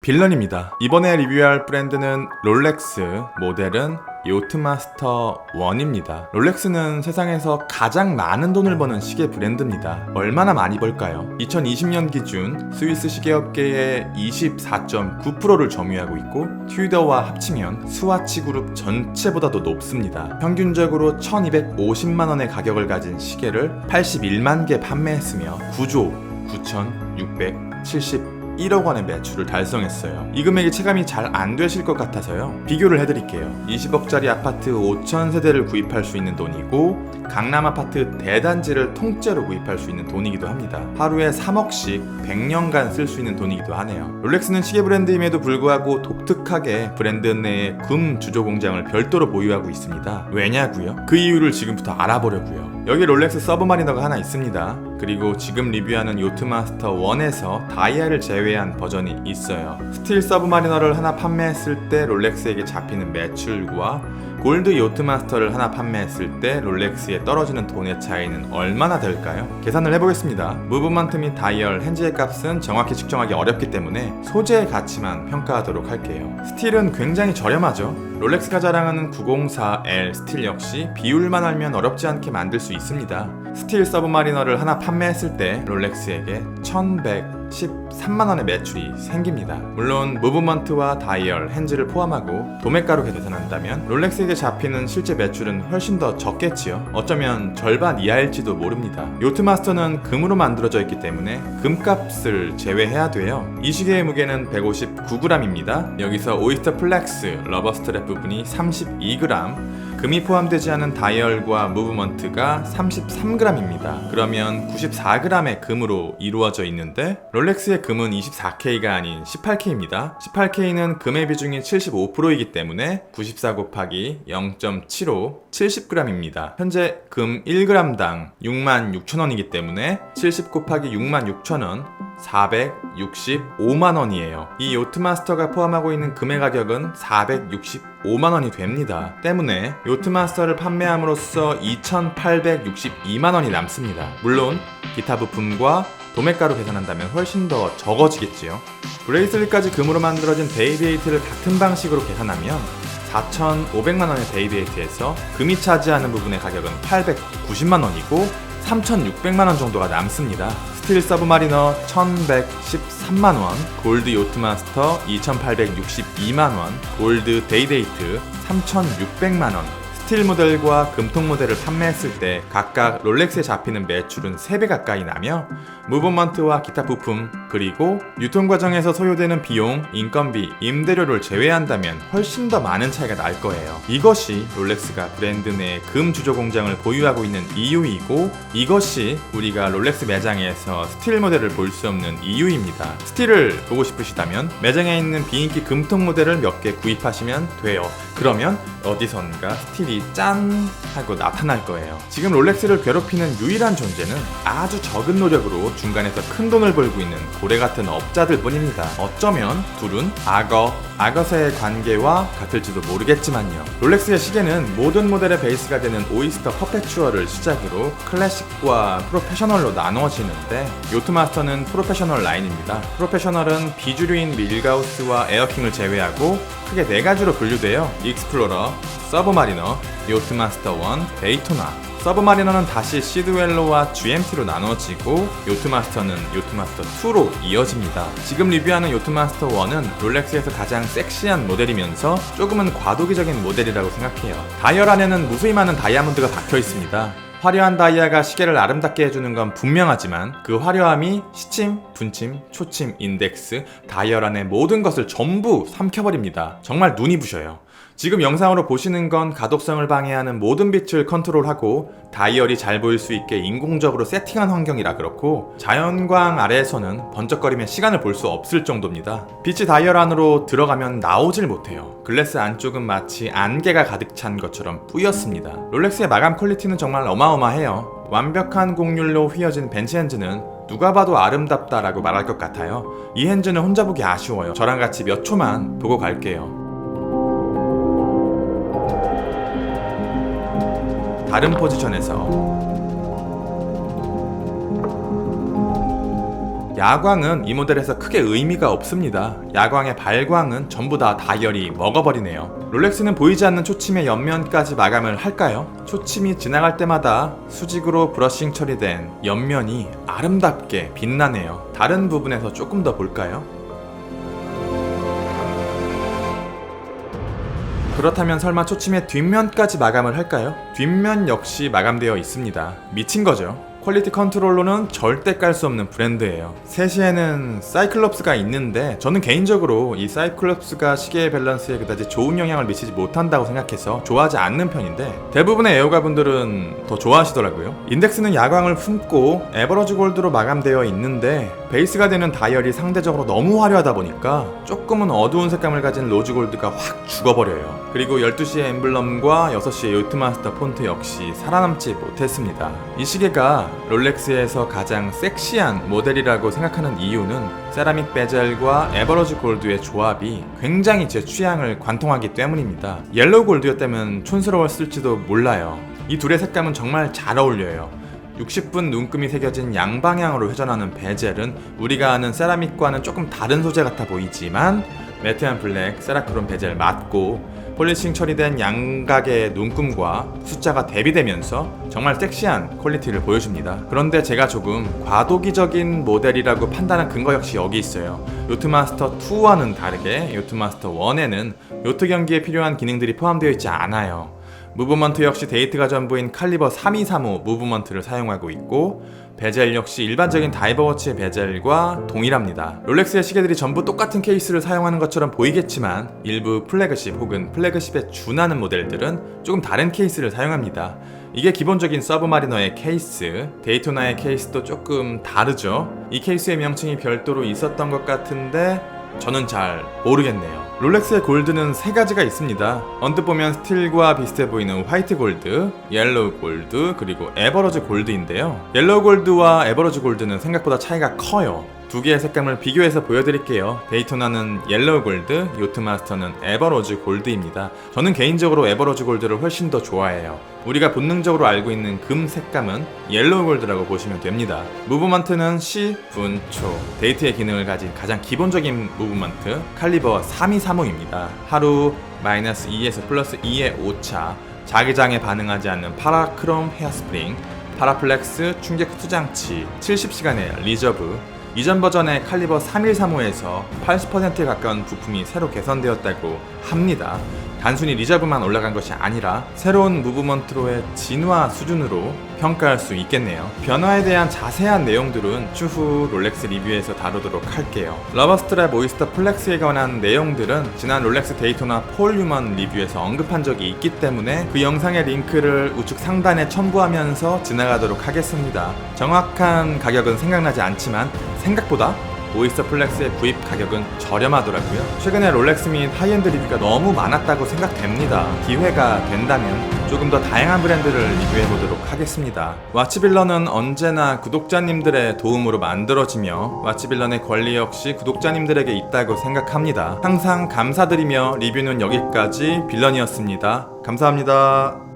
빌런입니다. 이번에 리뷰할 브랜드는 롤렉스, 모델은 요트마스터 1입니다. 롤렉스는 세상에서 가장 많은 돈을 버는 시계 브랜드입니다. 얼마나 많이 벌까요? 2020년 기준 스위스 시계업계의 24.9%를 점유하고 있고 튜더와 합치면 스와치 그룹 전체보다도 높습니다. 평균적으로 1250만원의 가격을 가진 시계를 81만 개 판매했으며 9조 9,671억 원의 매출을 달성했어요. 이 금액이 체감이 잘 안 되실 것 같아서요. 비교를 해드릴게요. 20억짜리 아파트 5,000세대를 구입할 수 있는 돈이고 강남 아파트 대단지를 통째로 구입할 수 있는 돈이기도 합니다. 하루에 3억씩 100년간 쓸 수 있는 돈이기도 하네요. 롤렉스는 시계 브랜드임에도 불구하고 독특하게 브랜드 내에 금 주조 공장을 별도로 보유하고 있습니다. 왜냐고요? 그 이유를 지금부터 알아보려고요. 여기 롤렉스 서브마리너가 하나 있습니다. 그리고 지금 리뷰하는 요트마스터 1에서 다이아를 제외한 버전이 있어요. 스틸 서브마리너를 하나 판매했을 때 롤렉스에게 잡히는 매출과 골드 요트마스터를 하나 판매했을 때 롤렉스에 떨어지는 돈의 차이는 얼마나 될까요? 계산을 해보겠습니다. 무브먼트 및 다이얼, 핸즈의 값은 정확히 측정하기 어렵기 때문에 소재의 가치만 평가하도록 할게요. 스틸은 굉장히 저렴하죠. 롤렉스가 자랑하는 904L 스틸 역시 비율만 알면 어렵지 않게 만들 수 있습니다. 스틸 서브마리너를 하나 판매했을 때 롤렉스에게 1113만원의 매출이 생깁니다. 물론 무브먼트와 다이얼, 핸즈를 포함하고 도매가로 계산한다면 롤렉스에게 잡히는 실제 매출은 훨씬 더 적겠지요. 어쩌면 절반 이하일지도 모릅니다. 요트마스터는 금으로 만들어져 있기 때문에 금값을 제외해야 돼요. 이 시계의 무게는 159g입니다. 여기서 오이스터 플렉스, 러버 스트랩 부분이 32g, 금이 포함되지 않은 다이얼과 무브먼트가 33g입니다. 그러면 94g의 금으로 이루어져 있는데 롤렉스의 금은 24K가 아닌 18K입니다. 18K는 금의 비중이 75%이기 때문에 94 곱하기 0.75, 70g입니다. 현재 금 1g당 66,000원이기 때문에 70 곱하기 66,000원 465만원이에요. 이 요트마스터가 포함하고 있는 금의 가격은 465만원이 됩니다. 때문에 요트마스터를 판매함으로써 2,862만원이 남습니다. 물론 기타 부품과 도매가로 계산한다면 훨씬 더 적어지겠지요. 브레이슬릿까지 금으로 만들어진 데이비에이트를 같은 방식으로 계산하면 4,500만원의 데이비에이트에서 금이 차지하는 부분의 가격은 890만원이고 3,600만원 정도가 남습니다. 스틸 서브마리너 1,113만원, 골드 요트마스터 2,862만원, 골드 데이데이트 3,600만원, 스틸 모델과 금통 모델을 판매했을 때 각각 롤렉스에 잡히는 매출은 3배 가까이 나며 무브먼트와 기타 부품 그리고 유통 과정에서 소요되는 비용, 인건비, 임대료를 제외한다면 훨씬 더 많은 차이가 날 거예요. 이것이 롤렉스가 브랜드 내에 금 주조 공장을 보유하고 있는 이유이고 이것이 우리가 롤렉스 매장에서 스틸 모델을 볼 수 없는 이유입니다. 스틸을 보고 싶으시다면 매장에 있는 비인기 금통 모델을 몇 개 구입하시면 돼요. 그러면 어디선가 스틸이 짠 하고 나타날 거예요. 지금 롤렉스를 괴롭히는 유일한 존재는 아주 적은 노력으로 중간에서 큰 돈을 벌고 있는 고래 같은 업자들 뿐입니다. 어쩌면 둘은 악어새의 관계와 같을지도 모르겠지만요. 롤렉스의 시계는 모든 모델의 베이스가 되는 오이스터 퍼페추얼을 시작으로 클래식과 프로페셔널로 나누어지는데 요트마스터는 프로페셔널 라인입니다. 프로페셔널은 비주류인 밀가우스와 에어킹을 제외하고 크게 4가지로 분류되어 익스플로러, 서브마리너, 요트마스터 1, 데이토나. 서브마리너는 다시 시드웰로와 GMT로 나눠지고 요트마스터는 요트마스터 2로 이어집니다. 지금 리뷰하는 요트마스터 1은 롤렉스에서 가장 섹시한 모델이면서 조금은 과도기적인 모델이라고 생각해요. 다이얼 안에는 무수히 많은 다이아몬드가 박혀 있습니다. 화려한 다이아가 시계를 아름답게 해주는 건 분명하지만 그 화려함이 시침, 분침, 초침, 인덱스, 다이얼 안의 모든 것을 전부 삼켜버립니다. 정말 눈이 부셔요. 지금 영상으로 보시는 건 가독성을 방해하는 모든 빛을 컨트롤하고 다이얼이 잘 보일 수 있게 인공적으로 세팅한 환경이라 그렇고 자연광 아래에서는 번쩍거리며 시간을 볼 수 없을 정도입니다. 빛이 다이얼 안으로 들어가면 나오질 못해요. 글래스 안쪽은 마치 안개가 가득 찬 것처럼 뿌였습니다. 롤렉스의 마감 퀄리티는 정말 어마어마해요. 완벽한 곡률로 휘어진 벤치 핸즈는 누가 봐도 아름답다라고 말할 것 같아요. 이 핸즈는 혼자 보기 아쉬워요. 저랑 같이 몇 초만 보고 갈게요. 다른 포지션에서 야광은 이 모델에서 크게 의미가 없습니다. 야광의 발광은 전부 다 다이얼이 먹어버리네요. 롤렉스는 보이지 않는 초침의 옆면까지 마감을 할까요? 초침이 지나갈 때마다 수직으로 브러싱 처리된 옆면이 아름답게 빛나네요. 다른 부분에서 조금 더 볼까요? 그렇다면 설마 초침의 뒷면까지 마감을 할까요? 뒷면 역시 마감되어 있습니다. 미친거죠. 퀄리티 컨트롤러는 절대 깔 수 없는 브랜드예요. 3시에는 사이클롭스가 있는데 저는 개인적으로 이 사이클롭스가 시계의 밸런스에 그다지 좋은 영향을 미치지 못한다고 생각해서 좋아하지 않는 편인데 대부분의 애호가분들은 더 좋아하시더라고요. 인덱스는 야광을 품고 에버러지 골드로 마감되어 있는데 베이스가 되는 다이얼이 상대적으로 너무 화려하다 보니까 조금은 어두운 색감을 가진 로즈 골드가 확 죽어버려요. 그리고 12시의 엠블럼과 6시의 요트마스터 폰트 역시 살아남지 못했습니다. 이 시계가 롤렉스에서 가장 섹시한 모델이라고 생각하는 이유는 세라믹 베젤과 에버러지 골드의 조합이 굉장히 제 취향을 관통하기 때문입니다. 옐로우 골드였다면 촌스러웠을지도 몰라요. 이 둘의 색감은 정말 잘 어울려요. 60분 눈금이 새겨진 양방향으로 회전하는 베젤은 우리가 아는 세라믹과는 조금 다른 소재 같아 보이지만 매트한 블랙, 세라크롬 베젤 맞고 폴리싱 처리된 양각의 눈금과 숫자가 대비되면서 정말 섹시한 퀄리티를 보여줍니다. 그런데 제가 조금 과도기적인 모델이라고 판단한 근거 역시 여기 있어요. 요트마스터 2와는 다르게 요트마스터 1에는 요트 경기에 필요한 기능들이 포함되어 있지 않아요. 무브먼트 역시 데이트가 전부인 칼리버 3235 무브먼트를 사용하고 있고 베젤 역시 일반적인 다이버워치의 베젤과 동일합니다. 롤렉스의 시계들이 전부 똑같은 케이스를 사용하는 것처럼 보이겠지만 일부 플래그십 혹은 플래그십에 준하는 모델들은 조금 다른 케이스를 사용합니다. 이게 기본적인 서브마리너의 케이스, 데이토나의 케이스도 조금 다르죠. 이 케이스의 명칭이 별도로 있었던 것 같은데 저는 잘 모르겠네요. 롤렉스의 골드는 3가지가 있습니다. 언뜻 보면 스틸과 비슷해 보이는 화이트 골드, 옐로우 골드, 그리고 에버러지 골드인데요. 옐로우 골드와 에버러지 골드는 생각보다 차이가 커요. 두 개의 색감을 비교해서 보여드릴게요. 데이토나는 옐로우 골드, 요트마스터는 에버로즈 골드입니다. 저는 개인적으로 에버로즈 골드를 훨씬 더 좋아해요. 우리가 본능적으로 알고 있는 금 색감은 옐로우 골드라고 보시면 됩니다. 무브먼트는 시, 분, 초, 데이트의 기능을 가진 가장 기본적인 무브먼트 칼리버 3235입니다. 하루 -2에서 +2의 오차, 자기장에 반응하지 않는 파라크롬 헤어스프링, 파라플렉스 충격 흡수장치, 70시간의 리저브, 이전 버전의 칼리버 3135에서 80%에 가까운 부품이 새로 개선되었다고 합니다. 단순히 리저브만 올라간 것이 아니라 새로운 무브먼트로의 진화 수준으로 평가할 수 있겠네요. 변화에 대한 자세한 내용들은 추후 롤렉스 리뷰에서 다루도록 할게요. 러버스트랩 오이스터 플렉스에 관한 내용들은 지난 롤렉스 데이토나 폴 유먼 리뷰에서 언급한 적이 있기 때문에 그 영상의 링크를 우측 상단에 첨부하면서 지나가도록 하겠습니다. 정확한 가격은 생각나지 않지만 생각보다 오이스터 플렉스의 구입 가격은 저렴하더라고요. 최근에 롤렉스 및 하이엔드 리뷰가 너무 많았다고 생각됩니다. 기회가 된다면 조금 더 다양한 브랜드를 리뷰해보도록 하겠습니다. 와치빌런은 언제나 구독자님들의 도움으로 만들어지며 와치빌런의 권리 역시 구독자님들에게 있다고 생각합니다. 항상 감사드리며 리뷰는 여기까지 빌런이었습니다. 감사합니다.